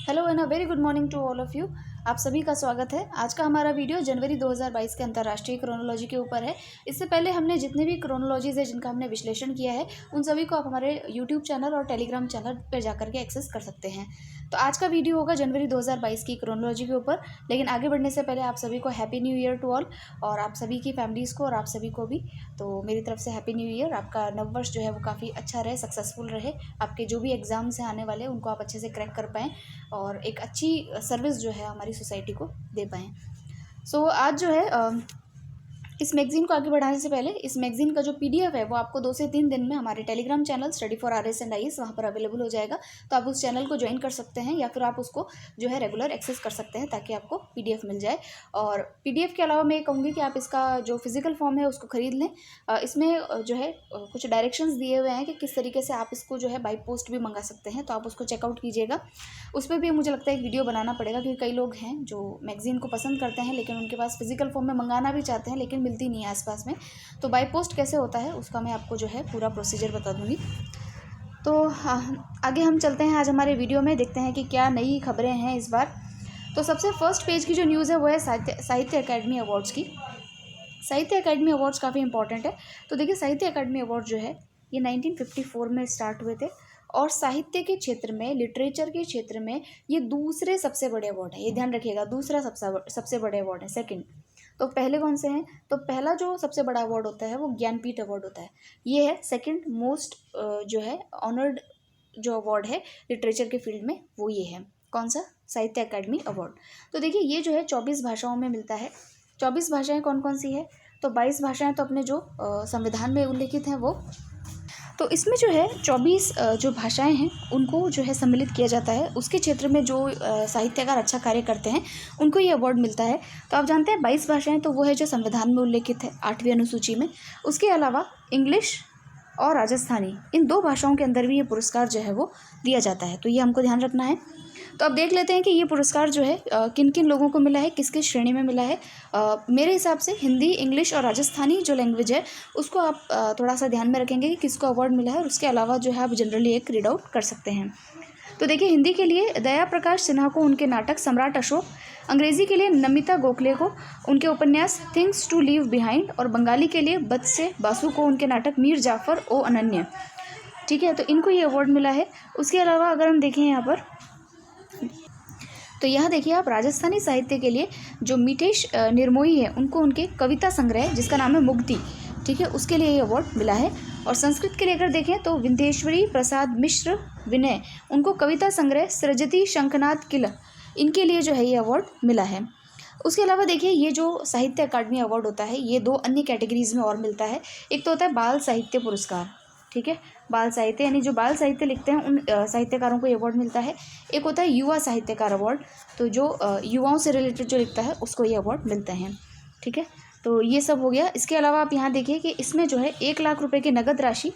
Hello and a very good morning to all of you. आप सभी का स्वागत है। आज का हमारा वीडियो जनवरी 2022 के अंतर्राष्ट्रीय क्रोनोलॉजी के ऊपर है। इससे पहले हमने जितने भी क्रोनोलॉजीज है जिनका हमने विश्लेषण किया है उन सभी को आप हमारे यूट्यूब चैनल और टेलीग्राम चैनल पर जाकर के एक्सेस कर सकते हैं। तो आज का वीडियो होगा जनवरी 2022 की क्रोनोलॉजी के ऊपर। लेकिन आगे बढ़ने से पहले आप सभी को happy new year to all, और आप सभी की फैमिलीज़ को और आप सभी को भी तो मेरी तरफ से हैप्पी न्यू ईयर। आपका नववर्ष जो है वो काफ़ी अच्छा रहे, सक्सेसफुल रहे। आपके जो भी एग्ज़ाम्स हैं आने वाले उनको आप अच्छे से क्रैक कर पाएँ और एक अच्छी सर्विस जो है हमारी सोसाइटी को दे पाएँ। सो आज जो है इस मैगज़ीन को आगे बढ़ाने से पहले इस मैगज़ीन का जो पीडीएफ है वो आपको 2 से 3 दिन में हमारे Telegram channel study for RS and IAS वहाँ पर अवेलेबल हो जाएगा। तो आप उस चैनल को ज्वाइन कर सकते हैं या फिर आप उसको जो है रेगुलर एक्सेस कर सकते हैं ताकि आपको पीडीएफ मिल जाए। और पीडीएफ के अलावा मैं ये कहूँगी कि आप इसका जो फिजिकल फॉर्म है उसको ख़रीद लें। इसमें जो है कुछ डायरेक्शंस दिए हुए हैं कि किस तरीके से आप इसको जो है बाई पोस्ट भी मंगा सकते हैं, तो आप उसको चेकआउट कीजिएगा। उस पर भी मुझे लगता है एक वीडियो बनाना पड़ेगा क्योंकि कई लोग हैं जो मैगज़ीन को पसंद करते हैं लेकिन उनके पास फिजिकल फॉर्म में मंगाना भी चाहते हैं लेकिन मिलती नहीं है आसपास में। तो बाय पोस्ट कैसे होता है उसका मैं आपको जो है पूरा प्रोसीजर बता दूंगी। तो आगे हम चलते हैं आज हमारे वीडियो में, देखते हैं कि क्या नई खबरें हैं इस बार। तो सबसे फर्स्ट पेज की जो न्यूज़ है वो है साहित्य अकेडमी अवार्ड्स की। साहित्य अकेडमी अवार्ड्स काफ़ी इंपॉर्टेंट है। तो देखिए, साहित्य अकेडमी अवार्ड जो है ये 1954 में स्टार्ट हुए थे और साहित्य के क्षेत्र में, लिटरेचर के क्षेत्र में ये दूसरे सबसे बड़े अवार्ड है। ये ध्यान रखिएगा, दूसरा सबसे बड़े अवार्ड है, सेकंड। तो पहले कौन से हैं? तो पहला जो सबसे बड़ा अवार्ड होता है वो ज्ञानपीठ अवार्ड होता है। ये है सेकंड मोस्ट जो है ऑनर्ड जो अवार्ड है लिटरेचर के फील्ड में, वो ये है। कौन सा? साहित्य अकेडमी अवार्ड। तो देखिए, ये जो है 24 भाषाओं में मिलता है। 24 भाषाएं कौन कौन सी है? तो 22 भाषाएं तो अपने जो संविधान में उल्लिखित हैं वो। तो इसमें जो है 24 जो भाषाएं हैं उनको जो है सम्मिलित किया जाता है। उसके क्षेत्र में जो साहित्यकार अच्छा कार्य करते हैं उनको ये अवार्ड मिलता है। तो आप जानते हैं 22 भाषाएं तो वो है जो संविधान में उल्लिखित है 8वीं अनुसूची में। उसके अलावा इंग्लिश और राजस्थानी, इन 2 भाषाओं के अंदर भी ये पुरस्कार जो है वो दिया जाता है। तो ये हमको ध्यान रखना है। तो अब देख लेते हैं कि ये पुरस्कार जो है किन किन लोगों को मिला है, किस किस श्रेणी में मिला है। मेरे हिसाब से हिंदी, इंग्लिश और राजस्थानी जो लैंग्वेज है उसको आप थोड़ा सा ध्यान में रखेंगे कि किसको अवार्ड मिला है, और उसके अलावा जो है आप जनरली एक रीड आउट कर सकते हैं। तो देखिए, हिंदी के लिए दया प्रकाश सिन्हा को उनके नाटक सम्राट अशोक, अंग्रेज़ी के लिए नमिता गोखले को उनके उपन्यास थिंग्स टू लीव बिहाइंड, और बंगाली के लिए बत्से बासु को उनके नाटक मीर जाफ़र ओ अनन्य। ठीक है, तो इनको ये अवार्ड मिला है। उसके अलावा अगर हम देखें यहाँ पर, तो यहाँ देखिए आप, राजस्थानी साहित्य के लिए जो मिठेश निर्मोही है उनको उनके कविता संग्रह जिसका नाम है मुक्ति, ठीक है, उसके लिए ये अवार्ड मिला है। और संस्कृत के लिए अगर देखें तो विंध्येश्वरी प्रसाद मिश्र विनय, उनको कविता संग्रह सृजति शंखनाद किल, इनके लिए जो है ये अवार्ड मिला है। उसके अलावा देखिए, ये जो साहित्य अकादमी अवार्ड होता है ये 2 अन्य कैटेगरीज में और मिलता है। एक तो होता है बाल साहित्य पुरस्कार, ठीक है, बाल साहित्य यानी जो बाल साहित्य लिखते हैं उन साहित्यकारों को ये अवार्ड मिलता है। एक होता है युवा साहित्यकार अवार्ड, तो जो युवाओं से रिलेटेड जो लिखता है उसको ये अवार्ड मिलते हैं। ठीक है, तो ये सब हो गया। इसके अलावा आप यहाँ देखिए कि इसमें जो है 1 लाख रुपए की नगद राशि,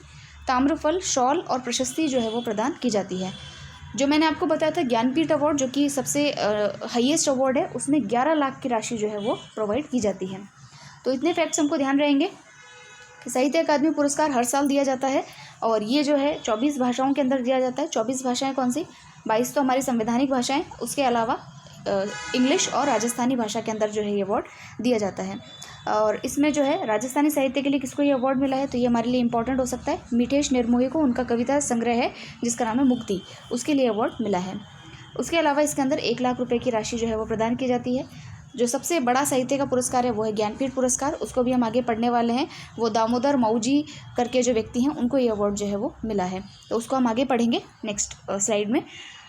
ताम्रफल, शॉल और प्रशस्ति जो है वो प्रदान की जाती है। जो मैंने आपको बताया था ज्ञानपीठ अवार्ड जो कि सबसे हाईएस्ट अवार्ड है, उसमें 11 लाख की राशि जो है वो प्रोवाइड की जाती है। तो इतने फैक्ट्स हमको ध्यान रहेंगे कि साहित्य अकादमी पुरस्कार हर साल दिया जाता है और ये जो है 24 भाषाओं के अंदर दिया जाता है। 24 भाषाएं कौन सी? 22 तो हमारी संवैधानिक भाषाएं, उसके अलावा इंग्लिश और राजस्थानी भाषा के अंदर जो है ये अवार्ड दिया जाता है। और इसमें जो है राजस्थानी साहित्य के लिए किसको ये अवार्ड मिला है, तो ये हमारे लिए इंपॉर्टेंट हो सकता है। मिठेश निर्मोही को उनका कविता संग्रह है जिसका नाम है मुक्ति, उसके लिए अवार्ड मिला है। उसके अलावा इसके अंदर 1 लाख रुपये की राशि जो है वो प्रदान की जाती है। जो सबसे बड़ा साहित्य का पुरस्कार है वो है ज्ञानपीठ पुरस्कार, उसको भी हम आगे पढ़ने वाले हैं। वो दामोदर मऊजी करके जो व्यक्ति हैं उनको ये अवार्ड जो है वो मिला है, तो उसको हम आगे पढ़ेंगे नेक्स्ट स्लाइड में।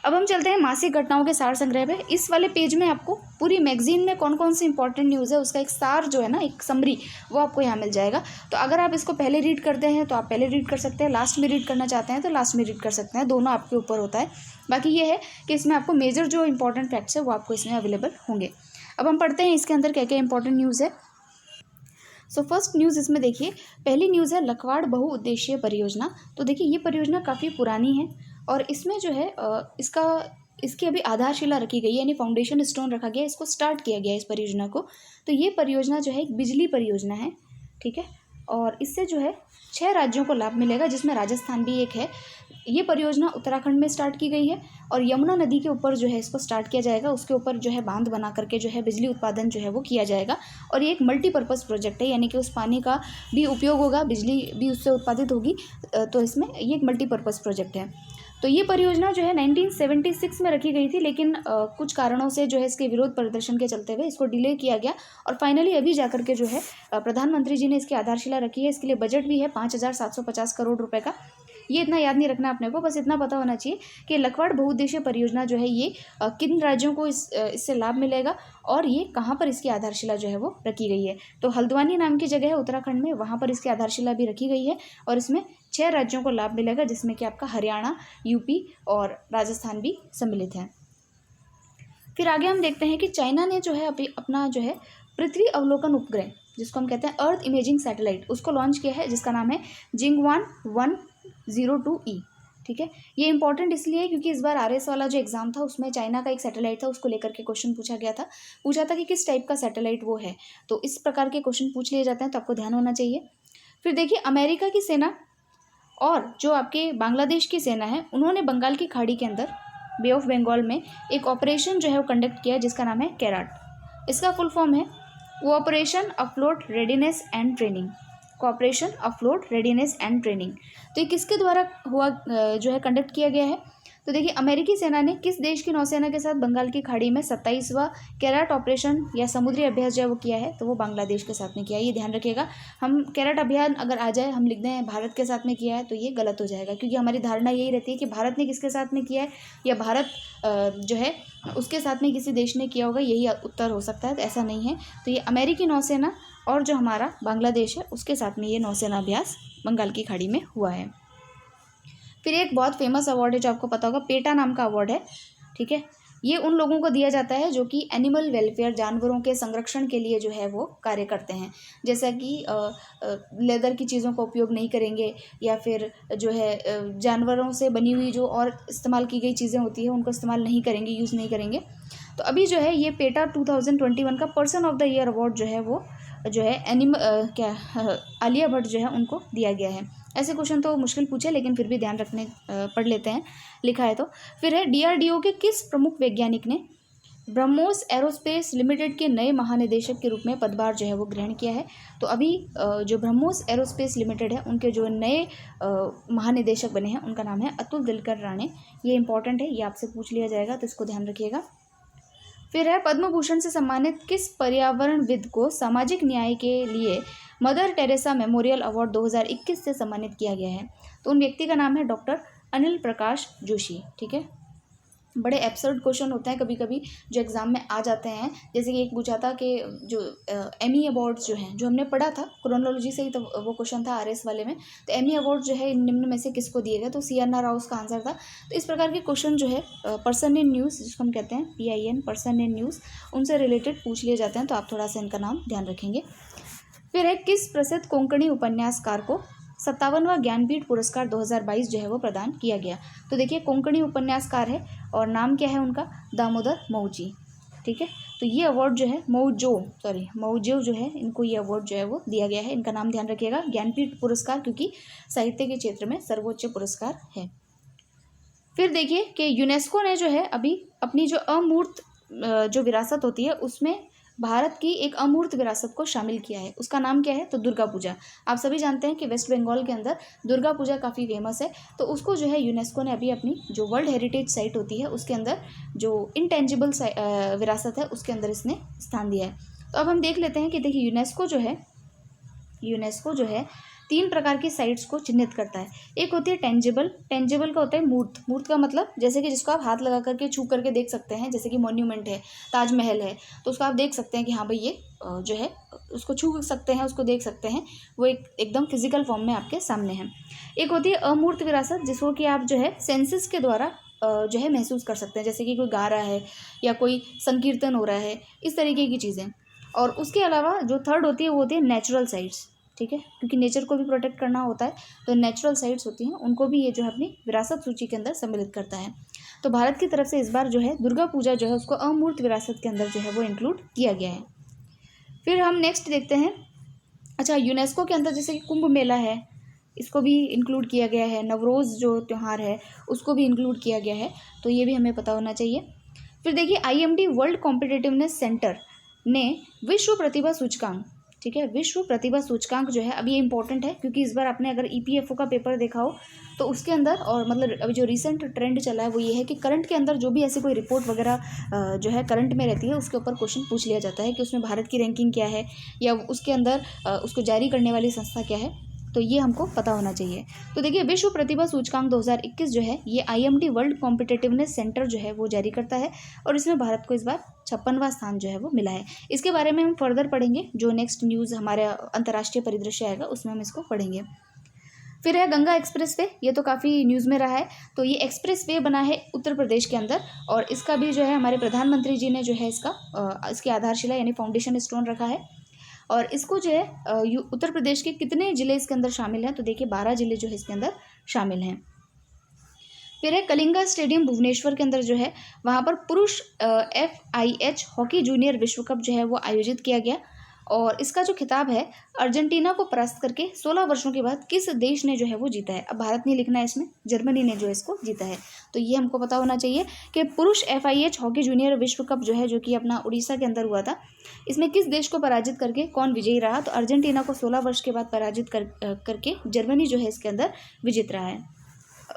अब हम चलते हैं मासिक घटनाओं के सार संग्रह पे। इस वाले पेज में आपको पूरी मैगजीन में कौन कौन सी इंपॉर्टेंट न्यूज़ है उसका एक सार जो है ना, एक समरी, वो आपको यहाँ मिल जाएगा। तो अगर आप इसको पहले रीड करते हैं तो आप पहले रीड कर सकते हैं, लास्ट में रीड करना चाहते हैं तो लास्ट में रीड कर सकते हैं, दोनों आपके ऊपर होता है। बाकी ये है कि इसमें आपको मेजर जो इंपॉर्टेंट फैक्ट्स है वो आपको इसमें अवेलेबल होंगे। अब हम पढ़ते हैं इसके अंदर क्या क्या इंपॉर्टेंट न्यूज़ है। सो फर्स्ट न्यूज़ इसमें देखिए, पहली न्यूज़ है लखवाड़ बहुउद्देशीय परियोजना। तो देखिए, ये परियोजना काफ़ी पुरानी है और इसमें जो है इसकी अभी आधारशिला रखी गई है, यानी फाउंडेशन स्टोन रखा गया, इसको स्टार्ट किया गया इस परियोजना को। तो ये परियोजना जो है एक बिजली परियोजना है, ठीक है, और इससे जो है 6 राज्यों को लाभ मिलेगा जिसमें राजस्थान भी एक है। ये परियोजना उत्तराखंड में स्टार्ट की गई है और यमुना नदी के ऊपर जो है इसको स्टार्ट किया जाएगा। उसके ऊपर जो है बांध बना करके जो है बिजली उत्पादन जो है वो किया जाएगा और ये एक मल्टीपर्पज़ प्रोजेक्ट है, यानी कि उस पानी का भी उपयोग होगा, बिजली भी उससे उत्पादित होगी। तो इसमें ये एक मल्टीपर्पज़ प्रोजेक्ट है। तो ये परियोजना जो है 1976 में रखी गई थी, लेकिन कुछ कारणों से जो है इसके विरोध प्रदर्शन के चलते हुए इसको डिले किया गया और फाइनली अभी जाकर के जो है प्रधानमंत्री जी ने इसकी आधारशिला रखी है। इसके लिए बजट भी है 5,750 करोड़ रुपए का। ये इतना याद नहीं रखना अपने को, बस इतना पता होना चाहिए कि लखवाड़ बहुउद्देशीय परियोजना जो है ये किन राज्यों को इससे लाभ मिलेगा और ये कहाँ पर इसकी आधारशिला जो है वो रखी गई है। तो हल्द्वानी नाम की जगह है उत्तराखंड में, वहाँ पर इसकी आधारशिला भी रखी गई है और इसमें 6 राज्यों को लाभ मिलेगा, जिसमें कि आपका हरियाणा, यूपी और राजस्थान भी सम्मिलित है। फिर आगे हम देखते हैं कि चाइना ने जो है अपना जो है पृथ्वी अवलोकन उपग्रह, जिसको हम कहते हैं अर्थ इमेजिंग सैटेलाइट, उसको लॉन्च किया है, जिसका नाम है जिंगवान 102E। ठीक है, ये इंपॉर्टेंट इसलिए है क्योंकि इस बार RS वाला जो एग्जाम था उसमें चाइना का एक सैटेलाइट था, उसको लेकर के क्वेश्चन पूछा था कि किस टाइप का सैटेलाइट वो है। तो इस प्रकार के क्वेश्चन पूछ लिए जाते हैं, तो आपको ध्यान होना चाहिए। फिर देखिए, अमेरिका की सेना और जो आपके बांग्लादेश की सेना है, उन्होंने बंगाल की खाड़ी के अंदर बे ऑफ बंगाल में एक ऑपरेशन जो है वो कंडक्ट किया, जिसका नाम है कैराट। इसका फुल फॉर्म है cooperation afloat readiness and training. Cooperation afloat readiness and training. तो ये किसके द्वारा हुआ जो है कंडक्ट किया गया है? तो देखिए, अमेरिकी सेना ने किस देश की नौसेना के साथ बंगाल की खाड़ी में 27वां कैराट ऑपरेशन या समुद्री अभ्यास जो है वो किया है? तो वो बांग्लादेश के साथ में किया है। ये ध्यान रखिएगा, हम कैराट अभियान अगर आ जाए हम लिख दें भारत के साथ में किया है तो ये गलत हो जाएगा, क्योंकि हमारी धारणा यही रहती है कि भारत ने किसके साथ में किया है या भारत जो है उसके साथ में किसी देश ने किया होगा, यही उत्तर हो सकता है। तो ऐसा नहीं है। तो ये अमेरिकी नौसेना और जो हमारा बांग्लादेश है उसके साथ में ये नौसेना अभ्यास बंगाल की खाड़ी में हुआ है। फिर एक बहुत फेमस अवार्ड है जो आपको पता होगा, पेटा नाम का अवार्ड है। ठीक है, ये उन लोगों को दिया जाता है जो कि एनिमल वेलफेयर, जानवरों के संरक्षण के लिए जो है वो कार्य करते हैं, जैसा कि लेदर की चीज़ों का उपयोग नहीं करेंगे या फिर जो है जानवरों से बनी हुई जो और इस्तेमाल की गई चीज़ें होती है उनको इस्तेमाल नहीं करेंगे, यूज़ नहीं करेंगे। तो अभी जो है ये पेटा 2021 का person of the year award जो है वो जो है आलिया भट्ट जो है उनको दिया गया है। ऐसे क्वेश्चन तो मुश्किल पूछे, लेकिन फिर भी ध्यान रखने पढ़ लेते हैं, लिखा है तो। फिर है DRDO के किस प्रमुख वैज्ञानिक ने ब्रह्मोस एरोस्पेस लिमिटेड के नए महानिदेशक के रूप में पदभार जो है वो ग्रहण किया है? तो अभी जो ब्रह्मोस एरोस्पेस लिमिटेड है उनके जो नए महानिदेशक बने हैं उनका नाम है अतुल दिलकर राणे। ये इंपॉर्टेंट है, ये आपसे पूछ लिया जाएगा, तो इसको ध्यान रखिएगा। फिर है पद्म भूषण से सम्मानित किस पर्यावरणविद को सामाजिक न्याय के लिए मदर टेरेसा मेमोरियल अवार्ड 2021 से सम्मानित किया गया है? तो उन व्यक्ति का नाम है डॉक्टर अनिल प्रकाश जोशी। ठीक है, बड़े एब्सर्ड क्वेश्चन होते हैं कभी कभी जो एग्ज़ाम में आ जाते हैं, जैसे कि एक पूछा था कि जो एमी अवार्ड्स जो हैं, जो हमने पढ़ा था क्रोनोलॉजी से ही, तो वो क्वेश्चन था RS वाले में। तो एमी अवार्ड जो है निम्न में से किसको दिए गए? तो CNR राव उसका आंसर था। तो इस प्रकार के क्वेश्चन जो है पर्सन इन न्यूज़, जिसको हम कहते हैं PIN, पर्सन इन न्यूज़, उनसे रिलेटेड पूछ लिए जाते हैं, तो आप थोड़ा सा इनका नाम ध्यान रखेंगे। फिर है किस प्रसिद्ध कोंकणी उपन्यासकार को 57वां ज्ञानपीठ पुरस्कार 2022 जो है वो प्रदान किया गया? तो देखिए, कोंकणी उपन्यासकार है और नाम क्या है उनका? दामोदर मौजी। ठीक है, तो ये अवार्ड जो है मौजो जो है, इनको ये अवार्ड जो है वो दिया गया है। इनका नाम ध्यान रखिएगा, ज्ञानपीठ पुरस्कार, क्योंकि साहित्य के क्षेत्र में सर्वोच्च पुरस्कार है। फिर देखिए कि यूनेस्को ने जो है अभी अपनी जो अमूर्त जो विरासत होती है उसमें भारत की एक अमूर्त विरासत को शामिल किया है। उसका नाम क्या है? तो दुर्गा पूजा। आप सभी जानते हैं कि वेस्ट बंगाल के अंदर दुर्गा पूजा काफ़ी फेमस है, तो उसको जो है यूनेस्को ने अभी अपनी जो वर्ल्ड हेरिटेज साइट होती है उसके अंदर, जो इंटेंजिबल विरासत है उसके अंदर इसने स्थान दिया है। तो अब हम देख लेते हैं कि देखिए यूनेस्को जो है 3 प्रकार की साइट्स को चिन्हित करता है। एक होती है टेंजिबल का होता है मूर्त का मतलब जैसे कि जिसको आप हाथ लगा करके छू करके देख सकते हैं, जैसे कि मॉन्यूमेंट है, ताजमहल है, तो उसको आप देख सकते हैं कि हाँ भाई ये जो है उसको छू सकते हैं, उसको देख सकते हैं, वो एकदम फिजिकल फॉर्म में आपके सामने है। एक होती है अमूर्त विरासत, जिसको कि आप जो है सेंसेस के द्वारा जो है महसूस कर सकते हैं, जैसे कि कोई गा रहा है या कोई संकीर्तन हो रहा है, इस तरीके की चीज़ें। और उसके अलावा जो थर्ड होती है वो होती है नेचुरल साइट्स। ठीक है, क्योंकि नेचर को भी प्रोटेक्ट करना होता है, तो नेचुरल साइट्स होती हैं, उनको भी ये जो है अपनी विरासत सूची के अंदर सम्मिलित करता है। तो भारत की तरफ से इस बार जो है दुर्गा पूजा जो है उसको अमूर्त विरासत के अंदर जो है वो इंक्लूड किया गया है। फिर हम नेक्स्ट देखते हैं, अच्छा यूनेस्को के अंदर जैसे कि कुंभ मेला है, इसको भी इंक्लूड किया गया है। नवरोज़ जो त्यौहार है उसको भी इंक्लूड किया गया है, तो ये भी हमें पता होना चाहिए। फिर देखिए IMD वर्ल्ड कॉम्पिटिटिवनेस सेंटर ने विश्व प्रतिभा सूचकांक, ठीक है, विश्व प्रतिभा सूचकांक जो है, अब ये इंपॉर्टेंट है क्योंकि इस बार आपने अगर EPFO का पेपर देखा हो तो उसके अंदर, और मतलब अभी जो रिसेंट ट्रेंड चला है वो ये है कि करंट के अंदर जो भी ऐसी कोई रिपोर्ट वगैरह जो है करंट में रहती है उसके ऊपर क्वेश्चन पूछ लिया जाता है कि उसमें भारत की रैंकिंग क्या है या उसके अंदर उसको जारी करने वाली संस्था क्या है, तो ये हमको पता होना चाहिए। तो देखिए विश्व प्रतिभा सूचकांक 2021 जो है ये IMD वर्ल्ड कॉम्पिटिटिवनेस सेंटर जो है वो जारी करता है और इसमें भारत को इस बार 56वां स्थान जो है वो मिला है। इसके बारे में हम फर्दर पढ़ेंगे, जो नेक्स्ट न्यूज़ हमारे अंतर्राष्ट्रीय परिदृश्य आएगा उसमें हम इसको पढ़ेंगे। फिर है गंगा एक्सप्रेसवे, ये तो काफ़ी न्यूज़ में रहा है। तो ये एक्सप्रेसवे बना है उत्तर प्रदेश के अंदर और इसका भी जो है हमारे प्रधानमंत्री जी ने जो है इसकी आधारशिला यानी फाउंडेशन स्टोन रखा है। और इसको जो है उत्तर प्रदेश के कितने ज़िले इसके अंदर शामिल हैं, तो देखिए 12 ज़िले जो है इसके अंदर शामिल हैं। फिर है कलिंगा स्टेडियम भुवनेश्वर के अंदर जो है वहाँ पर पुरुष FIH हॉकी जूनियर विश्व कप जो है वो आयोजित किया गया और इसका जो खिताब है अर्जेंटीना को परास्त करके 16 वर्षों के बाद किस देश ने जो है वो जीता है। अब भारत नहीं लिखना है इसमें, जर्मनी ने जो है इसको जीता है। तो ये हमको पता होना चाहिए कि पुरुष FIH हॉकी जूनियर विश्व कप जो है, जो कि अपना उड़ीसा के अंदर हुआ था, इसमें किस देश को पराजित करके कौन विजयी रहा, तो अर्जेंटीना को 16 वर्ष के बाद पराजित करके जर्मनी जो है इसके अंदर विजेता रहा है।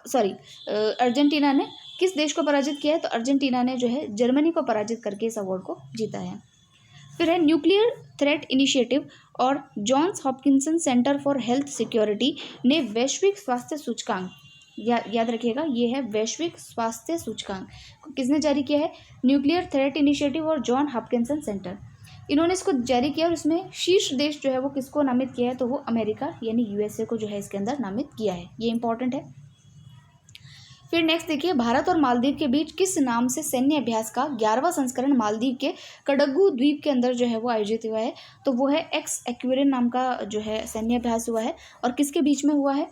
सॉरी, अर्जेंटीना ने किस देश को पराजित किया है, तो अर्जेंटीना ने जो है जर्मनी को पराजित करके इस अवार्ड को जीता है। फिर है न्यूक्लियर थ्रेट इनिशिएटिव और Johns Hopkinson center for health security ने वैश्विक स्वास्थ्य सूचकांक, याद रखिएगा ये है वैश्विक स्वास्थ्य सूचकांक, किसने जारी किया है, न्यूक्लियर थ्रेट इनिशिएटिव और जॉन हॉपकिंसन सेंटर, इन्होंने इसको जारी किया और इसमें शीर्ष देश जो है वो किसको नामित किया है, तो वो अमेरिका यानी USA को जो है इसके अंदर नामित किया है। ये इंपॉर्टेंट है। फिर नेक्स्ट देखिए भारत और मालदीव के बीच किस नाम से सैन्य अभ्यास का 11वां संस्करण मालदीव के कड़गू द्वीप के अंदर जो है वो आयोजित हुआ है, तो वो है एक्स एक्वेरियन नाम का जो है सैन्य अभ्यास हुआ है और किसके बीच में हुआ है,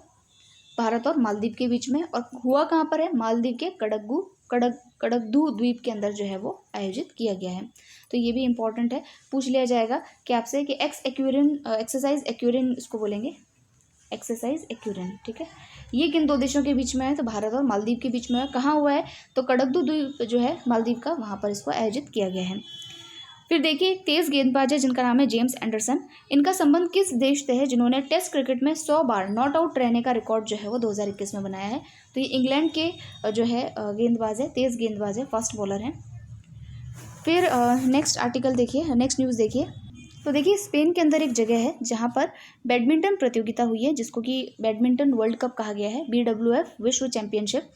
भारत और मालदीव के बीच में, और हुआ कहाँ पर है, मालदीव के कड़गदू द्वीप के अंदर जो है वो आयोजित किया गया है। तो ये भी इंपॉर्टेंट है, पूछ लिया जाएगा कि आपसे कि एक्सरसाइज एक्वेरियन इसको बोलेंगे, एक्सरसाइज एक्वेरियन, ठीक है। ये किन दो देशों के बीच में है, तो भारत और मालदीव के बीच में है। कहाँ हुआ है, तो कड़गदू द्वीप जो है मालदीव का, वहाँ पर इसको आयोजित किया गया है। फिर देखिए एक तेज गेंदबाज है जिनका नाम है जेम्स एंडरसन, इनका संबंध किस देश से है जिन्होंने टेस्ट क्रिकेट में 100 बार नॉट आउट रहने का रिकॉर्ड जो है वो 2021 में बनाया है, तो ये इंग्लैंड के जो है गेंदबाज है, तेज गेंदबाज है, फास्ट बॉलर हैं। फिर नेक्स्ट आर्टिकल देखिए, नेक्स्ट न्यूज़ देखिए, तो देखिए स्पेन के अंदर एक जगह है जहाँ पर बैडमिंटन प्रतियोगिता हुई है जिसको कि बैडमिंटन वर्ल्ड कप कहा गया है, BWF विश्व चैंपियनशिप।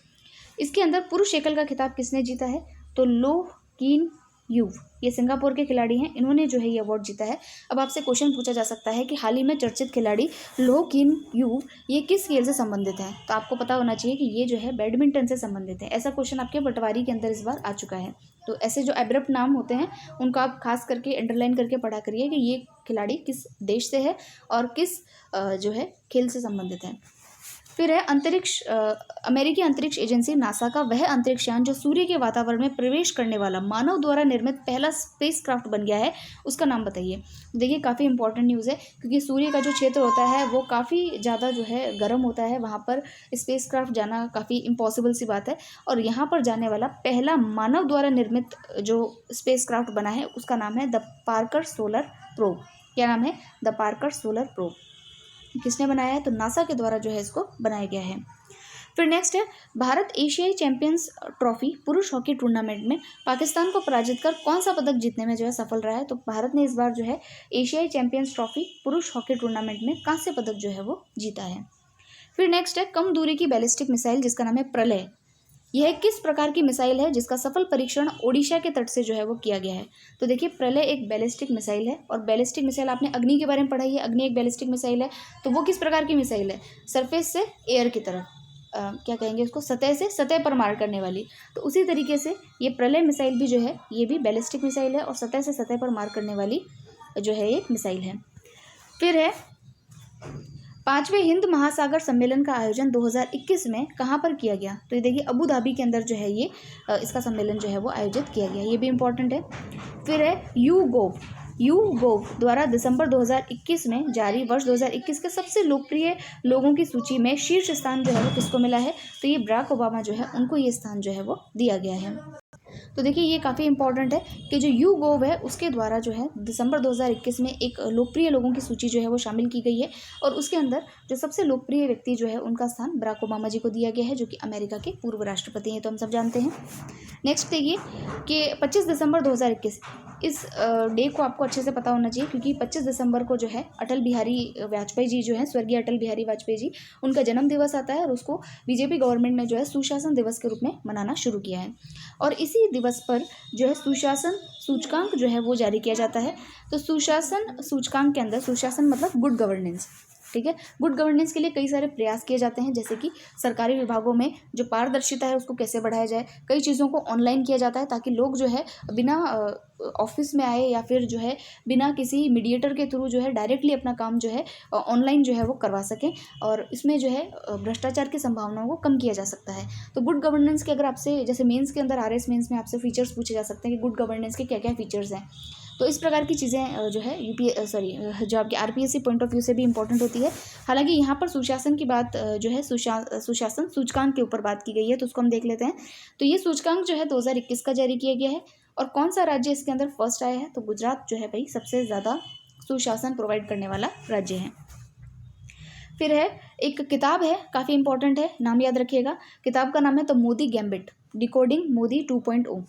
इसके अंदर पुरुष एकल का खिताब किसने जीता है, तो लो कीन यूव, ये सिंगापुर के खिलाड़ी हैं, इन्होंने जो है ये अवार्ड जीता है। अब आपसे क्वेश्चन पूछा जा सकता है कि हाल ही में चर्चित खिलाड़ी लो कीन यूव ये किस खेल से संबंधित है, तो आपको पता होना चाहिए कि ये जो है बैडमिंटन से संबंधित है। ऐसा क्वेश्चन आपके पटवारी के अंदर इस बार आ चुका है। तो ऐसे जो एब्रप्ट नाम होते हैं उनको आप खास करके अंडरलाइन करके पढ़ा करिए कि ये खिलाड़ी किस देश से है और किस जो है खेल से संबंधित है। फिर है अमेरिकी अंतरिक्ष एजेंसी नासा का वह अंतरिक्ष यान जो सूर्य के वातावरण में प्रवेश करने वाला मानव द्वारा निर्मित पहला स्पेसक्राफ्ट बन गया है, उसका नाम बताइए। देखिए काफ़ी इंपॉर्टेंट न्यूज़ है क्योंकि सूर्य का जो क्षेत्र होता है वो काफ़ी ज़्यादा जो है गर्म होता है, वहाँ पर स्पेसक्राफ्ट जाना काफ़ी इम्पॉसिबल सी बात है, और यहाँ पर जाने वाला पहला मानव द्वारा निर्मित जो स्पेसक्राफ्ट बना है उसका नाम है द पार्कर सोलर प्रोब। क्या नाम है, द पार्कर सोलर प्रोब। किसने बनाया है, तो नासा के द्वारा जो है इसको बनाया गया है। फिर नेक्स्ट है भारत एशियाई चैंपियंस ट्रॉफी पुरुष हॉकी टूर्नामेंट में पाकिस्तान को पराजित कर कौन सा पदक जीतने में जो है सफल रहा है, तो भारत ने इस बार जो है एशियाई चैंपियंस ट्रॉफी पुरुष हॉकी टूर्नामेंट में कांस्य पदक जो है वो जीता है। फिर नेक्स्ट है कम दूरी की बैलिस्टिक मिसाइल जिसका नाम है प्रलय, यह किस प्रकार की मिसाइल है जिसका सफल परीक्षण ओडिशा के तट से जो है वो किया गया है, तो देखिए प्रलय एक बैलिस्टिक मिसाइल है, और बैलिस्टिक मिसाइल आपने अग्नि के बारे में पढ़ाई है, अग्नि एक बैलिस्टिक मिसाइल है, तो वो किस प्रकार की मिसाइल है, सरफेस से एयर की तरफ, क्या कहेंगे उसको, सतह से सतह पर मार करने वाली। तो उसी तरीके से ये प्रलय मिसाइल भी जो है ये भी बैलिस्टिक मिसाइल है और सतह से सतह पर मार करने वाली जो है एक मिसाइल है। फिर है 5वें हिंद महासागर सम्मेलन का आयोजन 2021 में कहाँ पर किया गया, तो ये देखिए अबू धाबी के अंदर जो है ये इसका सम्मेलन जो है वो आयोजित किया गया, ये भी इम्पोर्टेंट है। फिर है यूगोव YouGov द्वारा दिसंबर 2021 में जारी वर्ष 2021 के सबसे लोकप्रिय लोगों की सूची में शीर्ष स्थान जो है वो किसको मिला है? तो ये बराक ओबामा जो है उनको ये स्थान जो है वो दिया गया है। तो देखिए ये काफ़ी इंपॉर्टेंट है कि जो YouGov है उसके द्वारा जो है दिसंबर 2021 में एक लोकप्रिय लोगों की सूची जो है वो शामिल की गई है और उसके अंदर जो सबसे लोकप्रिय व्यक्ति जो है उनका स्थान बराक ओबामा जी को दिया गया है, जो कि अमेरिका के पूर्व राष्ट्रपति हैं, तो हम सब जानते हैं। नेक्स्ट देखिए कि 25 दिसंबर 2021 इस डे को आपको अच्छे से पता होना चाहिए, क्योंकि 25 दिसंबर को जो है अटल बिहारी वाजपेयी जी जो है, स्वर्गीय अटल बिहारी वाजपेयी जी, उनका जन्म दिवस आता है और उसको बीजेपी गवर्नमेंट ने जो है सुशासन दिवस के रूप में मनाना शुरू किया है। और इसी दिवस पर जो है सुशासन सूचकांक जो है वो जारी किया जाता है। तो सुशासन सूचकांक के अंदर, सुशासन मतलब गुड गवर्नेंस, ठीक है, गुड गवर्नेंस के लिए कई सारे प्रयास किए जाते हैं, जैसे कि सरकारी विभागों में जो पारदर्शिता है उसको कैसे बढ़ाया जाए, कई चीज़ों को ऑनलाइन किया जाता है ताकि लोग जो है बिना ऑफिस में आए या फिर जो है बिना किसी मीडिएटर के थ्रू जो है डायरेक्टली अपना काम जो है ऑनलाइन जो है वो करवा सकें, और इसमें जो है भ्रष्टाचार की संभावनाओं को कम किया जा सकता है। तो गुड गवर्नेंस के अगर आपसे जैसे मेंस के अंदर RS मेंस में आपसे फीचर्स पूछे जा सकते हैं कि गुड गवर्नेंस के क्या क्या फीचर्स हैं, तो इस प्रकार की चीज़ें जो है जो आपके RPSC पॉइंट ऑफ व्यू से भी इंपॉर्टेंट होती है। हालांकि यहाँ पर सुशासन की बात जो है सुशासन सूचकांक के ऊपर बात की गई है, तो उसको हम देख लेते हैं। तो ये सूचकांक जो है 2021 का जारी किया गया है, और कौन सा राज्य इसके अंदर फर्स्ट आया है? तो गुजरात जो है भाई सबसे ज़्यादा सुशासन प्रोवाइड करने वाला राज्य है। फिर है एक किताब है, काफ़ी इंपॉर्टेंट है, नाम याद रखिएगा। किताब का नाम है the Modi gambit decoding Modi 2.0,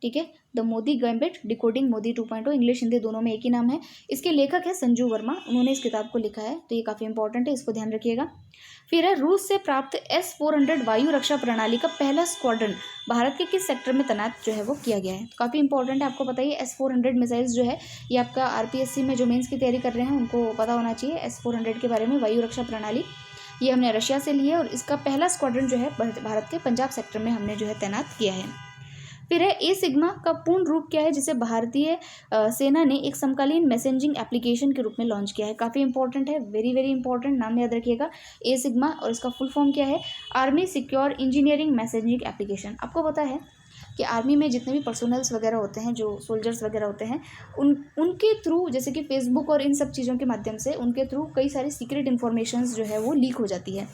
ठीक है, the Modi gambit decoding Modi 2.0, English Hindi दोनों में एक ही नाम है। इसके लेखक है संजू वर्मा, उन्होंने इस किताब को लिखा है, तो ये काफ़ी इंपॉर्टेंट है, इसको ध्यान रखिएगा। फिर है रूस से प्राप्त S-400 वायु रक्षा प्रणाली का पहला स्क्वाड्रन भारत के किस सेक्टर में तैनात जो है वो किया गया है? काफ़ी इंपॉर्टेंट है, आपको पता ही S-400 मिसाइल्स जो है ये आपका RPSC में जो मेंस की तैयारी कर रहे हैं उनको पता होना चाहिए S-400 के बारे में। वायु रक्षा प्रणाली ये हमने रशिया से ली है और इसका पहला स्क्वाड्रन जो है भारत के पंजाब सेक्टर में हमने जो है तैनात किया है। फिर है ए सिग्मा का पूर्ण रूप क्या है, जिसे भारतीय सेना ने एक समकालीन मैसेजिंग एप्लीकेशन के रूप में लॉन्च किया है? काफ़ी इंपॉर्टेंट है, वेरी वेरी इंपॉर्टेंट, नाम याद रखिएगा ए सिग्मा, और इसका फुल फॉर्म क्या है? Army secure engineering messaging application. आपको पता है कि आर्मी में जितने भी पर्सोनल्स वगैरह होते हैं, जो सोल्जर्स वगैरह होते हैं, उनके थ्रू जैसे कि फेसबुक और इन सब चीज़ों के माध्यम से उनके थ्रू कई सारी सीक्रेट इन्फॉर्मेशंस जो है वो लीक हो जाती है,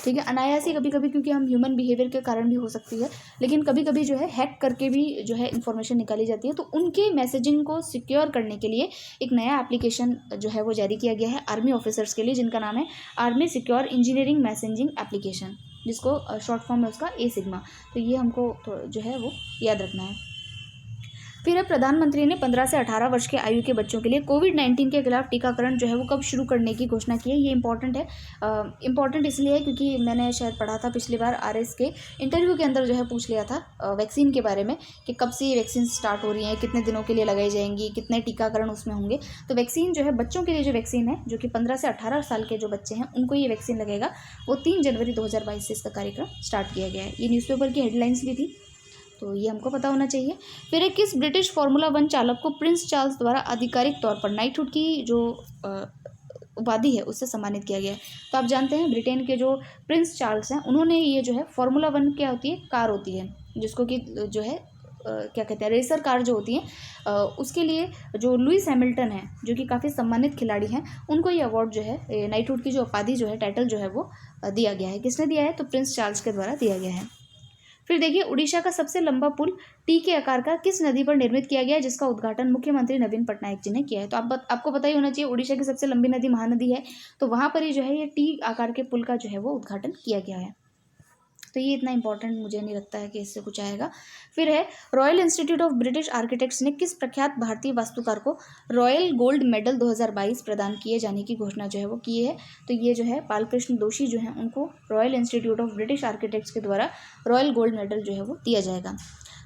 ठीक है, अनायासी कभी कभी, क्योंकि हम ह्यूमन बिहेवियर के कारण भी हो सकती है, लेकिन कभी कभी जो है हैक करके भी जो है इन्फॉर्मेशन निकाली जाती है। तो उनके मैसेजिंग को सिक्योर करने के लिए एक नया एप्लीकेशन जो है वो जारी किया गया है आर्मी ऑफिसर्स के लिए, जिनका नाम है army secure engineering messaging application, जिसको शॉर्ट फॉर्म है उसका ए सिग्मा। तो ये हमको जो है वो याद रखना है। फिर प्रधानमंत्री ने 15 से 18 वर्ष के आयु के बच्चों के लिए कोविड-19 के खिलाफ टीकाकरण जो है वो कब शुरू करने की घोषणा की है? ये इंपॉर्टेंट है, इंपॉर्टेंट इसलिए है क्योंकि मैंने शायद पढ़ा था पिछली बार RS के इंटरव्यू के अंदर जो है पूछ लिया था वैक्सीन के बारे में कि कब से ये वैक्सीन स्टार्ट हो रही हैं, कितने दिनों के लिए लगाई जाएंगी, कितने टीकाकरण उसमें होंगे। तो वैक्सीन जो है बच्चों के लिए जो वैक्सीन है, जो कि 15 से 18 साल के जो बच्चे हैं उनको ये वैक्सीन लगेगा, वो 3 जनवरी 2022 से इसका कार्यक्रम स्टार्ट किया गया है। ये न्यूज़पेपर की हेडलाइंस भी थी, तो ये हमको पता होना चाहिए। फिर एक किस ब्रिटिश फार्मूला 1 चालक को प्रिंस चार्ल्स द्वारा आधिकारिक तौर पर नाइटहुड की जो उपाधि है उससे सम्मानित किया गया है? तो आप जानते हैं ब्रिटेन के जो प्रिंस चार्ल्स हैं उन्होंने ये जो है फार्मूला 1 क्या होती है, कार होती है, जिसको कि जो है क्या कहते हैं, रेसर कार जो होती है, उसके लिए जो लुइस हैमिल्टन है जो कि काफ़ी सम्मानित खिलाड़ी हैं, उनको ये अवार्ड जो है नाइटहुड की जो उपाधि जो है, टाइटल जो है वो दिया गया है। किसने दिया है? तो प्रिंस चार्ल्स के द्वारा दिया गया है। फिर देखिए उड़ीसा का सबसे लंबा पुल टी के आकार का किस नदी पर निर्मित किया गया है, जिसका उद्घाटन मुख्यमंत्री नवीन पटनायक जी ने किया है? तो आपको पता ही होना चाहिए उड़ीसा की सबसे लंबी नदी महानदी है, तो वहाँ पर ही जो है ये टी आकार के पुल का जो है वो उद्घाटन किया गया है। तो ये इतना इंपॉर्टेंट मुझे नहीं लगता है कि इससे कुछ आएगा। फिर है royal institute of British architects ने किस प्रख्यात भारतीय वास्तुकार को रॉयल गोल्ड मेडल 2022 प्रदान किए जाने की घोषणा जो है वो की है? तो ये जो है बालकृष्ण दोषी जो है उनको royal institute of British architects के द्वारा रॉयल गोल्ड मेडल जो है वो दिया जाएगा।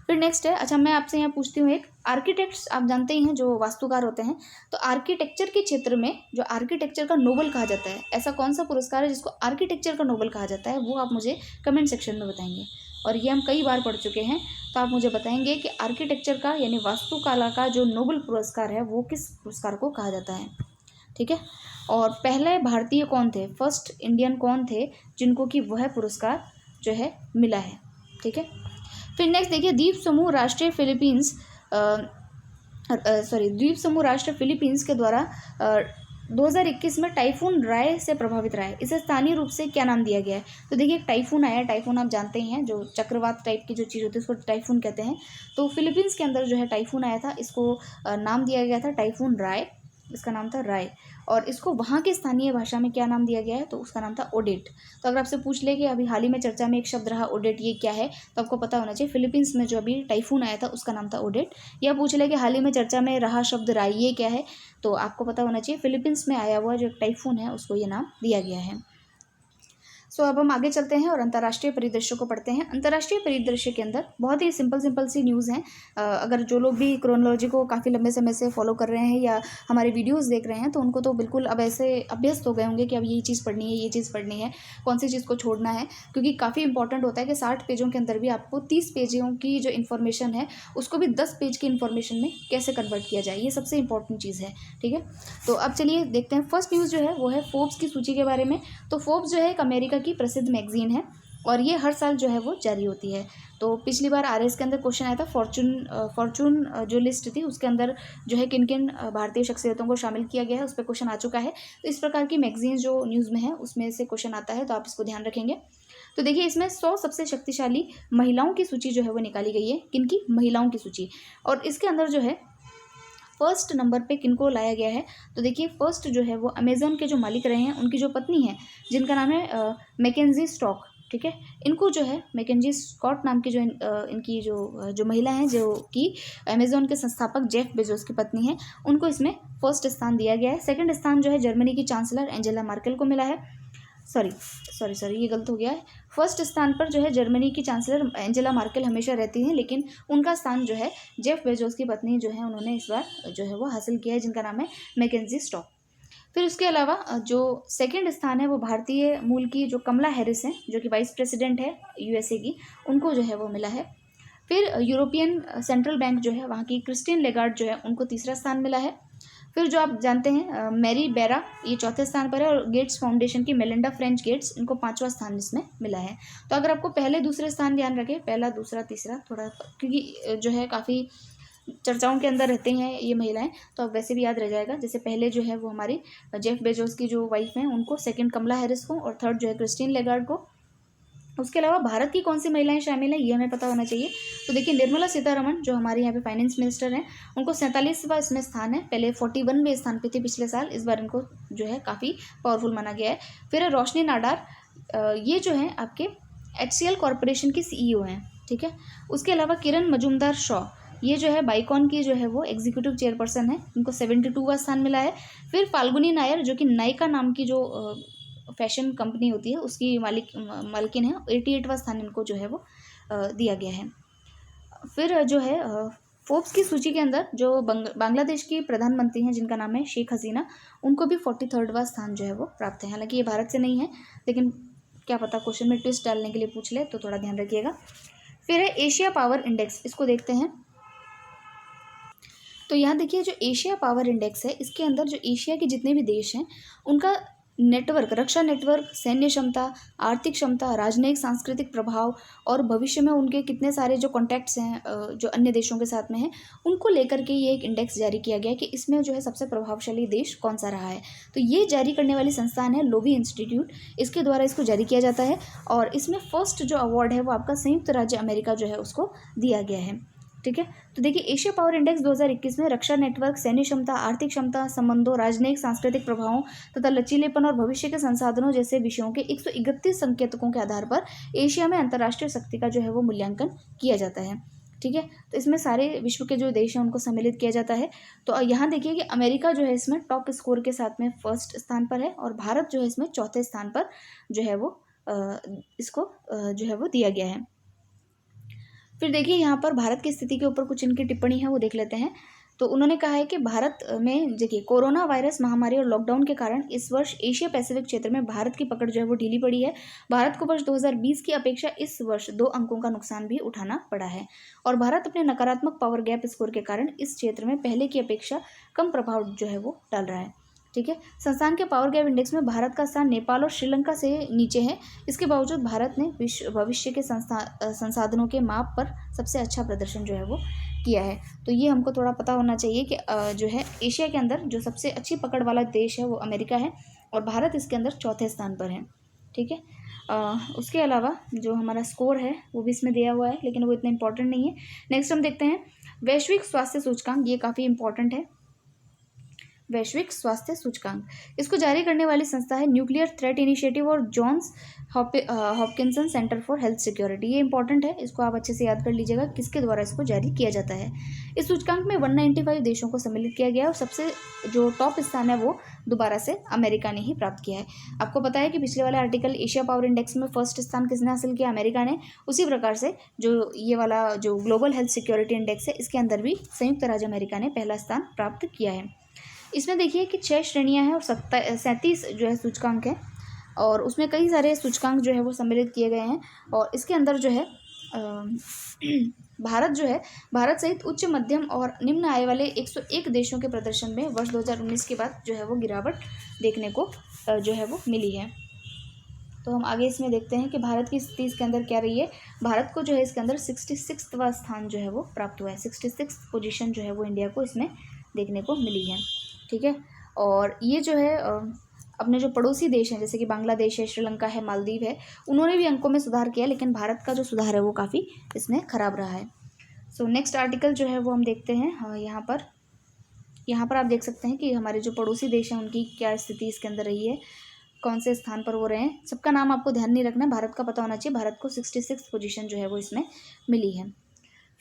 फिर नेक्स्ट है, अच्छा मैं आपसे यहाँ पूछती हूँ, एक आर्किटेक्ट्स आप जानते ही हैं जो वास्तुकार होते हैं, तो आर्किटेक्चर के क्षेत्र में जो आर्किटेक्चर का नोबेल कहा जाता है, ऐसा कौन सा पुरस्कार है जिसको आर्किटेक्चर का नोबेल कहा जाता है? वो आप मुझे कमेंट सेक्शन में बताएंगे, और ये हम कई बार पढ़ चुके हैं, तो आप मुझे बताएंगे कि आर्किटेक्चर का यानी वास्तुकला का जो नोबेल पुरस्कार है वो किस पुरस्कार को कहा जाता है, ठीक है। और पहले भारतीय कौन थे, फर्स्ट इंडियन कौन थे जिनको कि वह पुरस्कार जो है मिला है, ठीक है। फिर नेक्स्ट देखिए द्वीप समूह द्वीप समूह राष्ट्र फिलीपींस के द्वारा 2021 में टाइफून राय से प्रभावित रहा है। इसे स्थानीय रूप से क्या नाम दिया गया है? तो देखिए, एक टाइफून आया है। टाइफून आप जानते ही हैं, जो चक्रवात टाइप की जो चीज़ होती है उसको टाइफून कहते हैं। तो फिलीपींस के अंदर जो है टाइफून आया था, इसको नाम दिया गया था टाइफून राय। इसका नाम था राय, और इसको वहाँ की स्थानीय भाषा में क्या नाम दिया गया है? तो उसका नाम था ओडेट। तो अगर आपसे पूछ ले कि अभी हाल ही में चर्चा में एक शब्द रहा ओडेट, ये क्या है, तो आपको पता होना चाहिए फिलीपींस में जो अभी टाइफून आया था उसका नाम था ओडेट। या पूछ ले कि हाल ही में चर्चा में रहा शब्द राय, ये क्या है, तो आपको पता होना चाहिए फिलीपींस में आया हुआ जो टाइफून है उसको ये नाम दिया गया है। सो अब हम आगे चलते हैं और अंतर्राष्ट्रीय परिदृश्य को पढ़ते हैं। अंतर्राष्ट्रीय परिदृश्य के अंदर बहुत ही सिंपल सी न्यूज़ हैं। अगर जो लोग भी क्रोनोलॉजी को काफ़ी लंबे समय से फॉलो कर रहे हैं या हमारे वीडियोस देख रहे हैं, तो उनको तो बिल्कुल अब ऐसे अभ्यस्त हो गए होंगे कि अब ये चीज़ पढ़नी है, ये चीज़ पढ़नी है, कौन सी चीज़ को छोड़ना है, क्योंकि काफ़ी इंपॉर्टेंट होता है कि 60 पेजों के अंदर भी आपको 30 पेजों की जो इन्फॉर्मेशन है उसको भी 10 पेज की इन्फॉर्मेशन में कैसे कन्वर्ट किया जाए, ये सबसे इंपॉर्टेंट चीज़ है। ठीक है, तो अब चलिए देखते हैं। फर्स्ट न्यूज़ जो है वो है फोर्ब्स की सूची के बारे में। तो फोर्ब्स जो है एक अमेरिका की प्रसिद्ध मैगजीन है और ये हर साल जो है वो जारी होती है। तो पिछली बार आरएस के अंदर क्वेश्चन आया था, फॉर्चून जो लिस्ट थी उसके अंदर जो है किन किन भारतीय शख्सियतों को शामिल किया गया है उस पर क्वेश्चन आ चुका है। तो इस प्रकार की मैगजीन जो न्यूज़ में है उसमें से क्वेश्चन आता है, तो आप इसको ध्यान रखेंगे। तो देखिए, इसमें 100 सबसे शक्तिशाली महिलाओं की सूची जो है वो निकाली गई है। किनकी? महिलाओं की सूची। और इसके अंदर जो है फर्स्ट नंबर पे किनको लाया गया है? तो देखिए, फर्स्ट जो है वो अमेज़न के जो मालिक रहे हैं उनकी जो पत्नी है, जिनका नाम है मैकेंजी स्टॉक। ठीक है, इनको जो है मैकेंजी स्कॉट नाम की जो इनकी जो महिला हैं, जो कि अमेज़न के संस्थापक जेफ बेजोस की पत्नी है, उनको इसमें फर्स्ट स्थान दिया गया है। सेकंड स्थान जो है जर्मनी की चांसलर एंजेला मार्केल को मिला है। सॉरी ये गलत हो गया है। फर्स्ट स्थान पर जो है जर्मनी की चांसलर एंजेला मार्केल हमेशा रहती हैं, लेकिन उनका स्थान जो है जेफ बेजोस की पत्नी जो है उन्होंने इस बार जो है वो हासिल किया है, जिनका नाम है मैकेंजी स्टॉक। फिर उसके अलावा जो सेकंड स्थान है वो भारतीय मूल की जो कमला हैरिस हैं, जो कि वाइस प्रेसिडेंट है यूएसए की, उनको जो है वो मिला है। फिर यूरोपियन सेंट्रल बैंक जो है वहाँ की क्रिस्टीन लेगार्ड जो है उनको तीसरा स्थान मिला है। फिर जो आप जानते हैं मैरी बेरा, ये चौथे स्थान पर है, और गेट्स फाउंडेशन की मेलिंडा फ्रेंच गेट्स, इनको 5वां स्थान इसमें मिला है। तो अगर आपको पहले दूसरे स्थान ध्यान रखें, पहला दूसरा तीसरा, थोड़ा क्योंकि जो है काफ़ी चर्चाओं के अंदर रहते हैं ये महिलाएं, तो अब वैसे भी याद रह जाएगा। जैसे पहले जो है वो हमारी जेफ बेजोस की जो वाइफ हैं उनको, सेकंड कमला हैरिस को, और थर्ड जो है क्रिस्टीन लेगार्ड को। उसके अलावा भारत की कौन सी महिलाएं शामिल हैं ये हमें पता होना चाहिए। तो देखिए, निर्मला सीतारमण जो हमारे यहाँ पे फाइनेंस मिनिस्टर हैं, उनको 47वां इसमें स्थान है। पहले 41वें स्थान पे थी पिछले साल, इस बार इनको जो है काफ़ी पावरफुल माना गया है। फिर रोशनी नाडार, ये जो है आपके HCL कॉरपोरेशन की CEO हैं। ठीक है, उसके अलावा किरण मजूमदार शॉ, ये जो है बाइकॉन की जो है वो एग्जीक्यूटिव चेयरपर्सन है, इनको 72वां स्थान मिला है। फिर फाल्गुनी नायर, जो कि नायका नाम की जो फैशन कंपनी होती है उसकी मालकिन है, 88वां स्थान इनको जो है वो दिया गया है। फिर जो है फोर्ब्स की सूची के अंदर जो बांग्लादेश की प्रधानमंत्री हैं, जिनका नाम है शेख हसीना, उनको भी 43वां स्थान जो है वो प्राप्त है। हालांकि ये भारत से नहीं है, लेकिन क्या पता क्वेश्चन में ट्विस्ट डालने के लिए पूछ ले, तो थोड़ा ध्यान रखिएगा। फिर है एशिया पावर इंडेक्स, इसको देखते हैं। तो यहाँ देखिए, जो एशिया पावर इंडेक्स है, इसके अंदर जो एशिया के जितने भी देश हैं उनका नेटवर्क, रक्षा नेटवर्क, सैन्य क्षमता, आर्थिक क्षमता, राजनयिक सांस्कृतिक प्रभाव और भविष्य में उनके कितने सारे जो कॉन्टैक्ट्स हैं जो अन्य देशों के साथ में हैं, उनको लेकर के ये एक इंडेक्स जारी किया गया कि इसमें जो है सबसे प्रभावशाली देश कौन सा रहा है। तो ये जारी करने वाली संस्थान है लोवी इंस्टीट्यूट, इसके द्वारा इसको जारी किया जाता है। और इसमें फर्स्ट जो अवार्ड है वो आपका संयुक्त राज्य अमेरिका जो है उसको दिया गया है। ठीक है, तो देखिए, एशिया पावर इंडेक्स 2021 में रक्षा नेटवर्क, सैन्य क्षमता, आर्थिक क्षमता, संबंधों, राजनयिक सांस्कृतिक प्रभावों तथा लचीलेपन और भविष्य के संसाधनों जैसे विषयों के 131 संकेतकों के आधार पर एशिया में अंतर्राष्ट्रीय शक्ति का जो है वो मूल्यांकन किया जाता है। ठीक है, तो इसमें सारे विश्व के जो देश हैं उनको सम्मिलित किया जाता है। तो यहाँ देखिए कि अमेरिका जो है इसमें टॉप स्कोर के साथ में फर्स्ट स्थान पर है, और भारत जो है इसमें चौथे स्थान पर जो है वो इसको जो है वो दिया गया है। फिर देखिए, यहाँ पर भारत की स्थिति के ऊपर कुछ इनकी टिप्पणी है वो देख लेते हैं। तो उन्होंने कहा है कि भारत में देखिए, कोरोना वायरस महामारी और लॉकडाउन के कारण इस वर्ष एशिया पैसिफिक क्षेत्र में भारत की पकड़ जो है वो ढीली पड़ी है। भारत को वर्ष 2020 की अपेक्षा इस वर्ष 2 अंकों का नुकसान भी उठाना पड़ा है, और भारत अपने नकारात्मक पावर गैप स्कोर के कारण इस क्षेत्र में पहले की अपेक्षा कम प्रभाव जो है वो डाल रहा है। ठीक है, संस्थान के पावर गैप इंडेक्स में भारत का स्थान नेपाल और श्रीलंका से नीचे है। इसके बावजूद भारत ने भविष्य के संसाधनों के माप पर सबसे अच्छा प्रदर्शन जो है वो किया है। तो ये हमको थोड़ा पता होना चाहिए कि जो है एशिया के अंदर जो सबसे अच्छी पकड़ वाला देश है वो अमेरिका है और भारत इसके अंदर चौथे स्थान पर है। ठीक है, उसके अलावा जो हमारा स्कोर है वो भी इसमें दिया हुआ है, लेकिन वो इतना इंपॉर्टेंट नहीं है। नेक्स्ट हम देखते हैं वैश्विक स्वास्थ्य सूचकांक। ये काफ़ी इंपॉर्टेंट है, वैश्विक स्वास्थ्य सूचकांक। इसको जारी करने वाली संस्था है न्यूक्लियर थ्रेट इनिशिएटिव और Johns Hopkinson center for health security. ये इंपॉर्टेंट है, इसको आप अच्छे से याद कर लीजिएगा किसके द्वारा इसको जारी किया जाता है। इस सूचकांक में 195 देशों को सम्मिलित किया गया है और सबसे जो टॉप स्थान है वो दोबारा से अमेरिका ने ही प्राप्त किया है। आपको पता है कि पिछले वाले आर्टिकल एशिया पावर इंडेक्स में फर्स्ट स्थान किसने हासिल किया? अमेरिका ने। उसी प्रकार से जो ये वाला जो ग्लोबल हेल्थ सिक्योरिटी इंडेक्स है इसके अंदर भी संयुक्त राज्य अमेरिका ने पहला स्थान प्राप्त किया है। इसमें देखिए कि 6 श्रेणियां हैं और 37 जो है सूचकांक है और उसमें कई सारे सूचकांक जो है वो सम्मिलित किए गए हैं। और इसके अंदर जो है भारत जो है, भारत सहित उच्च मध्यम और निम्न आय वाले 101 देशों के प्रदर्शन में वर्ष 2019 के बाद जो है वो गिरावट देखने को जो है वो मिली है। तो हम आगे इसमें देखते हैं कि भारत की स्थिति इसके अंदर क्या रही है। भारत को जो है इसके अंदर 66वां स्थान जो है वो प्राप्त हुआ है। 66 पोजीशन जो है वो इंडिया को इसमें देखने को मिली है। ठीक है, और ये जो है अपने जो पड़ोसी देश हैं जैसे कि बांग्लादेश है, श्रीलंका है, मालदीव है, उन्होंने भी अंकों में सुधार किया, लेकिन भारत का जो सुधार है वो काफ़ी इसमें खराब रहा है। सो नेक्स्ट आर्टिकल जो है वो हम देखते हैं। हाँ, यहाँ पर आप देख सकते हैं कि हमारे जो पड़ोसी देश हैं उनकी क्या स्थिति इसके अंदर रही है, कौन से स्थान पर वो रहे हैं। सबका नाम आपको ध्यान नहीं रखना है, भारत का पता होना चाहिए। भारत को 66 पोजीशन जो है वो इसमें मिली है।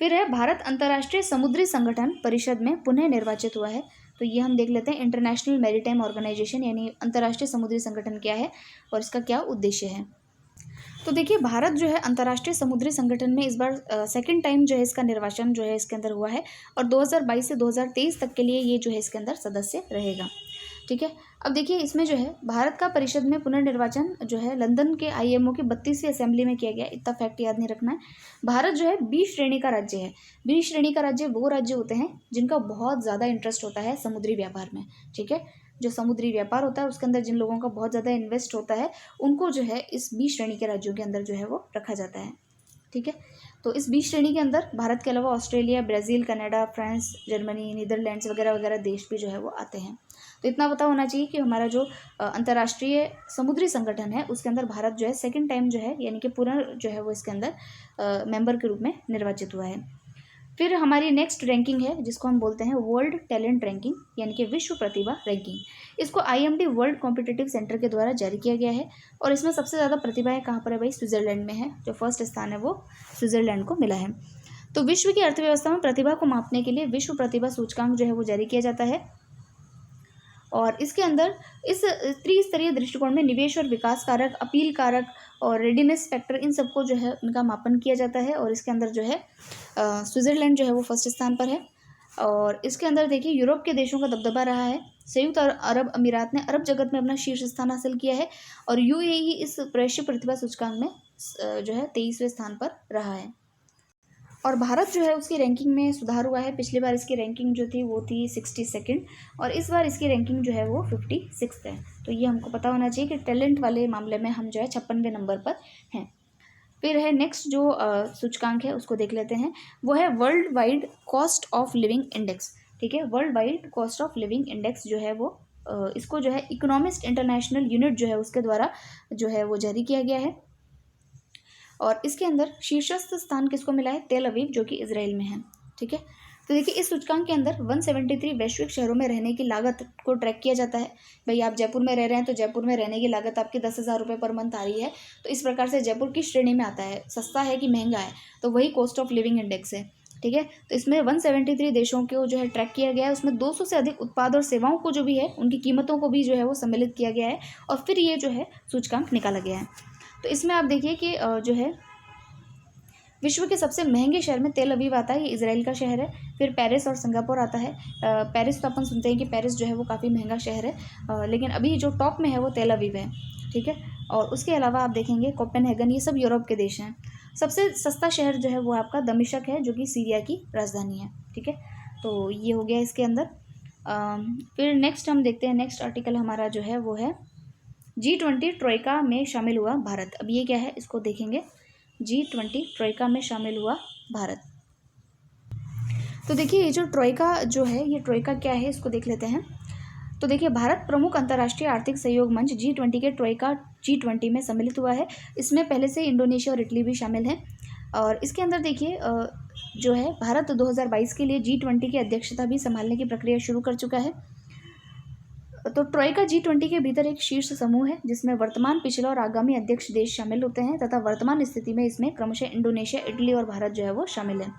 फिर है भारत अंतर्राष्ट्रीय समुद्री संगठन परिषद में पुनः निर्वाचित हुआ है। तो ये हम देख लेते हैं, इंटरनेशनल मैरीटाइम ऑर्गेनाइजेशन यानी अंतर्राष्ट्रीय समुद्री संगठन क्या है और इसका क्या उद्देश्य है। तो देखिए भारत जो है अंतर्राष्ट्रीय समुद्री संगठन में इस बार सेकंड टाइम जो है इसका निर्वाचन जो है इसके अंदर हुआ है और 2022 से 2023 तक के लिए ये जो है इसके अंदर सदस्य रहेगा। ठीक है, अब देखिए इसमें जो है भारत का परिषद में पुनर्निर्वाचन जो है लंदन के IMO की 32वीं असेंबली में किया गया। इतना फैक्ट याद नहीं रखना है। भारत जो है 20 श्रेणी का राज्य है। 20 श्रेणी का राज्य वो राज्य होते हैं जिनका बहुत ज़्यादा इंटरेस्ट होता है समुद्री व्यापार में। ठीक है, जो समुद्री व्यापार होता है उसके अंदर जिन लोगों का बहुत ज़्यादा इन्वेस्ट होता है उनको जो है इस 20 श्रेणी के राज्यों के अंदर जो है वो रखा जाता है। ठीक है, तो इस 20 श्रेणी के अंदर भारत के अलावा Australia, Brazil, Canada, France, Germany, Netherlands वगैरह वगैरह देश भी जो है वो आते हैं। तो इतना पता होना चाहिए कि हमारा जो अंतर्राष्ट्रीय समुद्री संगठन है उसके अंदर भारत जो है सेकंड टाइम जो है यानी कि पूर्ण जो है वो इसके अंदर मेंबर के रूप में निर्वाचित हुआ है। फिर हमारी नेक्स्ट रैंकिंग है जिसको हम बोलते हैं वर्ल्ड टैलेंट रैंकिंग यानी कि विश्व प्रतिभा रैंकिंग। इसको IMD वर्ल्ड कॉम्पिटिटिव सेंटर के द्वारा जारी किया गया है और इसमें सबसे ज़्यादा प्रतिभाएं कहाँ पर है भाई? स्विट्ज़रलैंड में है। जो फर्स्ट स्थान है वो स्विट्ज़रलैंड को मिला है। तो विश्व की अर्थव्यवस्था में प्रतिभा को मापने के लिए विश्व प्रतिभा सूचकांक जो है वो जारी किया जाता है और इसके अंदर इस त्रिस्तरीय दृष्टिकोण में निवेश और विकास कारक, अपील कारक और रेडीनेस फैक्टर इन सबको जो है उनका मापन किया जाता है और इसके अंदर जो है स्विट्ज़रलैंड जो है वो फर्स्ट स्थान पर है। और इसके अंदर देखिए यूरोप के देशों का दबदबा रहा है। संयुक्त अरब अमीरात ने अरब जगत में अपना शीर्ष स्थान हासिल किया है और UAE इस वैश्विक प्रतिभा सूचकांक में जो है 23वें स्थान पर रहा है। और भारत जो है उसकी रैंकिंग में सुधार हुआ है। पिछली बार इसकी रैंकिंग जो थी वो थी 62nd और इस बार इसकी रैंकिंग जो है वो 56th है। तो ये हमको पता होना चाहिए कि टैलेंट वाले मामले में हम जो है 56वें नंबर पर हैं। फिर है नेक्स्ट जो सूचकांक है उसको देख लेते हैं, वो है world wide cost of living index. ठीक है, world wide cost of living index जो है वो इसको जो है इकोनॉमिस्ट इंटरनेशनल यूनिट जो है उसके द्वारा जो है वो जारी किया गया है और इसके अंदर शीर्षस्थ स्थान किसको मिला है? तेल अवीव जो कि इजराइल में है। ठीक है, तो देखिए इस सूचकांक के अंदर 173 वैश्विक शहरों में रहने की लागत को ट्रैक किया जाता है। भाई आप जयपुर में रह रहे हैं तो जयपुर में रहने की लागत आपकी 10,000 रुपये पर मंथ आ रही है, तो इस प्रकार से जयपुर किस श्रेणी में आता है, सस्ता है कि महंगा है, तो वही कॉस्ट ऑफ लिविंग इंडेक्स है। ठीक है, तो इसमें 173 देशों को जो है ट्रैक किया गया है। उसमें 200 से अधिक उत्पाद और सेवाओं को जो भी है उनकी कीमतों को भी जो है वो सम्मिलित किया गया है और फिर ये जो है सूचकांक निकाला गया है। तो इसमें आप देखिए कि जो है विश्व के सबसे महंगे शहर में तेल अवीव आता है, ये इजराइल का शहर है। फिर पेरिस और सिंगापुर आता है। पेरिस तो अपन सुनते हैं कि पेरिस जो है वो काफ़ी महंगा शहर है, लेकिन अभी जो टॉप में है वो तेल अवीव है। ठीक है, और उसके अलावा आप देखेंगे कोपेनहेगन, ये सब यूरोप के देश हैं। सबसे सस्ता शहर जो है वो आपका दमिश्क है जो कि सीरिया की राजधानी है। ठीक है, तो ये हो गया इसके अंदर। फिर नेक्स्ट हम देखते हैं, नेक्स्ट आर्टिकल हमारा जो है वो है G20 ट्रोइका में शामिल हुआ भारत। अब ये क्या है इसको देखेंगे। G20 ट्रोइका में शामिल हुआ भारत। तो देखिए ये जो ट्रोइका जो है, ये ट्रोइका क्या है इसको देख लेते हैं। तो देखिए भारत प्रमुख अंतर्राष्ट्रीय आर्थिक सहयोग मंच G20 के ट्रोइका G20 में सम्मिलित हुआ है। इसमें पहले से इंडोनेशिया और इटली भी शामिल हैं। और इसके अंदर देखिए जो है भारत 2022 के लिए G20 की अध्यक्षता भी संभालने की प्रक्रिया शुरू कर चुका है। तो ट्रोइका G20 के भीतर एक शीर्ष समूह है जिसमें वर्तमान, पिछला और आगामी अध्यक्ष देश शामिल होते हैं तथा वर्तमान स्थिति में इसमें क्रमशः इंडोनेशिया, इटली और भारत जो है वो शामिल है।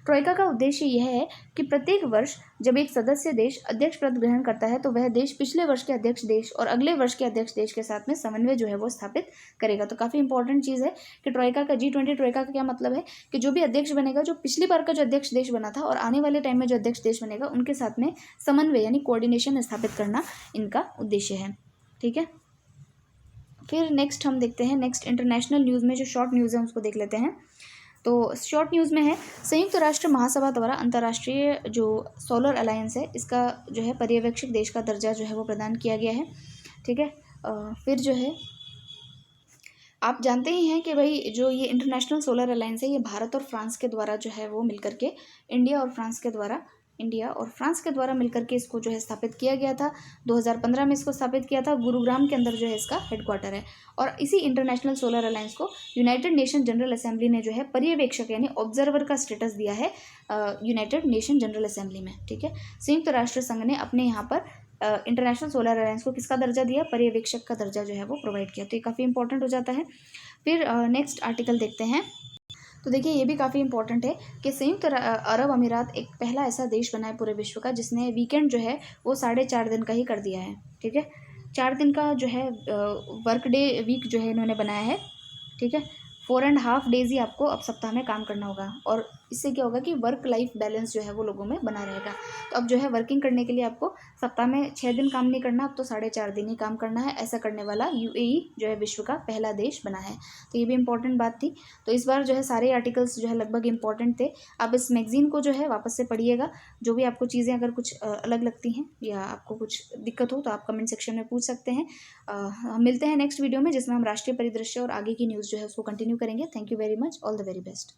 ट्रोइका का उद्देश्य यह है कि प्रत्येक वर्ष जब एक सदस्य देश अध्यक्ष पद ग्रहण करता है तो वह देश पिछले वर्ष के अध्यक्ष देश और अगले वर्ष के अध्यक्ष देश के साथ में समन्वय जो है वो स्थापित करेगा। तो काफ़ी इंपॉर्टेंट चीज़ है कि ट्रोइका का G20 ट्रोइका का क्या मतलब है कि जो भी अध्यक्ष बनेगा, जो पिछली बार का जो अध्यक्ष देश बना था और आने वाले टाइम में जो अध्यक्ष देश बनेगा, उनके साथ में समन्वय यानी कोऑर्डिनेशन स्थापित करना इनका उद्देश्य है। ठीक है, फिर नेक्स्ट हम देखते हैं, नेक्स्ट इंटरनेशनल न्यूज़ में जो शॉर्ट न्यूज़ है उसको देख लेते हैं। तो शॉर्ट न्यूज़ में है, संयुक्त राष्ट्र महासभा द्वारा अंतर्राष्ट्रीय जो सोलर अलायंस है इसका जो है पर्यवेक्षक देश का दर्जा जो है वो प्रदान किया गया है। ठीक है, फिर जो है आप जानते ही हैं कि भाई जो ये इंटरनेशनल सोलर अलायंस है ये भारत और फ्रांस के द्वारा जो है वो मिलकर के इंडिया और फ्रांस के द्वारा मिलकर के इसको जो है स्थापित किया गया था। 2015 में इसको स्थापित किया था। गुरुग्राम के अंदर जो है इसका हेडक्वार्टर है। और इसी इंटरनेशनल सोलर अलायंस को यूनाइटेड नेशन जनरल असेंबली ने जो है पर्यवेक्षक यानी ऑब्जर्वर का स्टेटस दिया है यूनाइटेड नेशन जनरल असेंबली में। ठीक है, संयुक्त राष्ट्र संघ ने अपने यहाँ पर इंटरनेशनल सोलर अलायंस को किसका दर्जा दिया, पर्यवेक्षक का दर्जा जो है वो प्रोवाइड किया। तो ये काफ़ी इंपॉर्टेंट हो जाता है। फिर नेक्स्ट आर्टिकल देखते हैं। तो देखिए ये भी काफ़ी इंपॉर्टेंट है कि संयुक्त अरब अमीरात एक पहला ऐसा देश बना है पूरे विश्व का जिसने वीकेंड जो है वो 4.5 दिन का ही कर दिया है। ठीक है, 4 दिन का जो है वर्क डे वीक जो है इन्होंने बनाया है। ठीक है, 4.5 डेज ही आपको अब सप्ताह में काम करना होगा और इससे क्या होगा कि वर्क लाइफ बैलेंस जो है वो लोगों में बना रहेगा। तो अब जो है वर्किंग करने के लिए आपको सप्ताह में 6 दिन काम नहीं करना, अब तो 4.5 दिन ही काम करना है। ऐसा करने वाला UAE जो है विश्व का पहला देश बना है। तो ये भी इंपॉर्टेंट बात थी। तो इस बार जो है सारे आर्टिकल्स जो है लगभग इंपॉर्टेंट थे। आप इस मैगजीन को जो है वापस से पढ़िएगा। जो भी आपको चीज़ें अगर कुछ अलग लगती हैं या आपको कुछ दिक्कत हो तो आप कमेंट सेक्शन में पूछ सकते हैं। हम मिलते हैं नेक्स्ट वीडियो में जिसमें हम राष्ट्रीय परिदृश्य और आगे की न्यूज़ जो है उसको कंटिन्यू करेंगे। Thank you very much, all the very best.